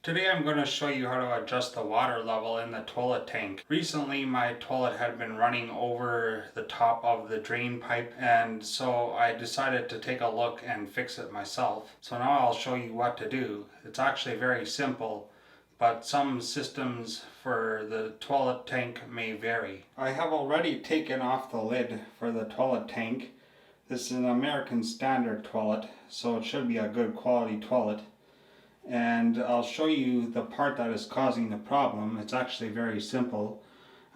Today I'm going to show you how to adjust the water level in the toilet tank. Recently my toilet had been running over the top of the drain pipe, and so I decided to take a look and fix it myself. So now I'll show you what to do. It's actually very simple, but some systems for the toilet tank may vary. I have already taken off the lid for the toilet tank. This is an American Standard toilet, so it should be a good quality toilet. And I'll show you the part that is causing the problem. It's actually very simple.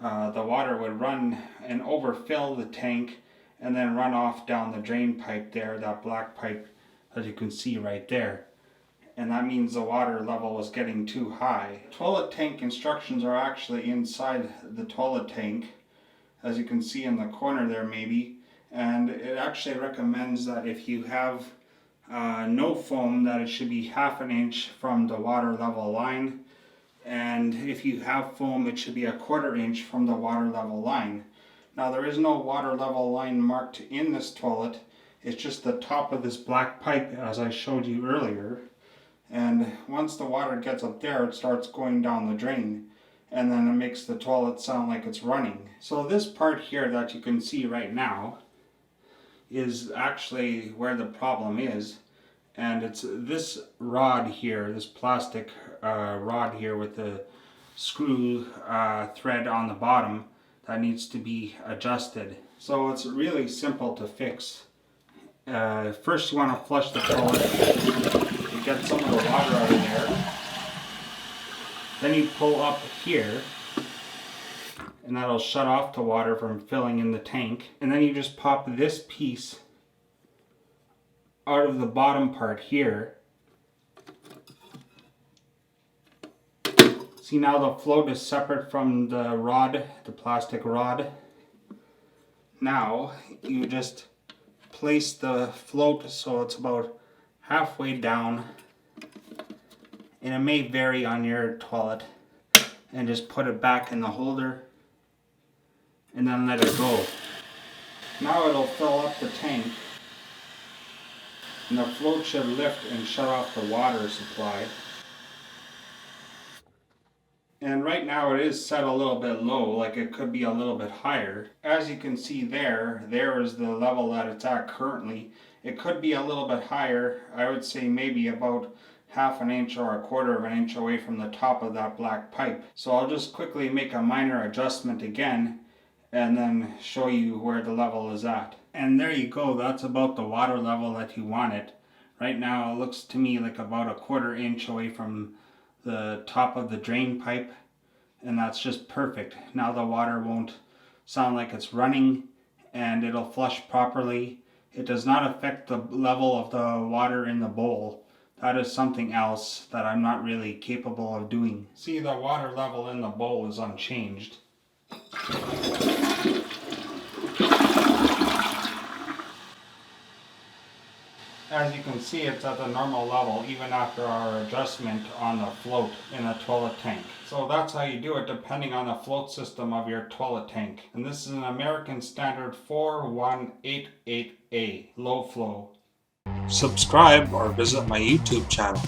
The water would run and overfill the tank and then run off down the drain pipe there, that black pipe that you can see right there. And that means the water level was getting too high. Toilet tank instructions are actually inside the toilet tank, as you can see in the corner there maybe. And it actually recommends that if you have no foam, that it should be 1/2 inch from the water level line, and if you have foam it should be 1/4 inch from the water level line. Now there is no water level line marked in this toilet, it's just the top of this black pipe as I showed you earlier, and once the water gets up there it starts going down the drain, and then it makes the toilet sound like it's running. So this part here that you can see right now is actually where the problem is, and it's this rod here, this plastic rod here with the screw thread on the bottom that needs to be adjusted. So it's really simple to fix. First you want to flush the toilet to get some of the water out of there. Then you pull up here, and that'll shut off the water from filling in the tank. And then you just pop this piece out of the bottom part here. See, now the float is separate from the rod, the plastic rod. Now you just place the float so it's about halfway down, and it may vary on your toilet, and just put it back in the holder and then let it go. Now it'll fill up the tank, and the float should lift and shut off the water supply. And right now it is set a little bit low, like it could be a little bit higher. As you can see there is the level that it's at currently. It could be a little bit higher. I would say maybe about 1/2 inch or 1/4 inch away from the top of that black pipe. So I'll just quickly make a minor adjustment again and then show you where the level is at. And there you go, that's about the water level that you want it. Right now it looks to me like about 1/4 inch away from the top of the drain pipe, and that's just perfect. Now the water won't sound like it's running, and it'll flush properly. It does not affect the level of the water in the bowl. That is something else that I'm not really capable of doing. See, the water level in the bowl is unchanged. As you can see, it's at the normal level even after our adjustment on the float in the toilet tank. So that's how you do it depending on the float system of your toilet tank. And this is an American Standard 4188A, low flow. Subscribe or visit my YouTube channel.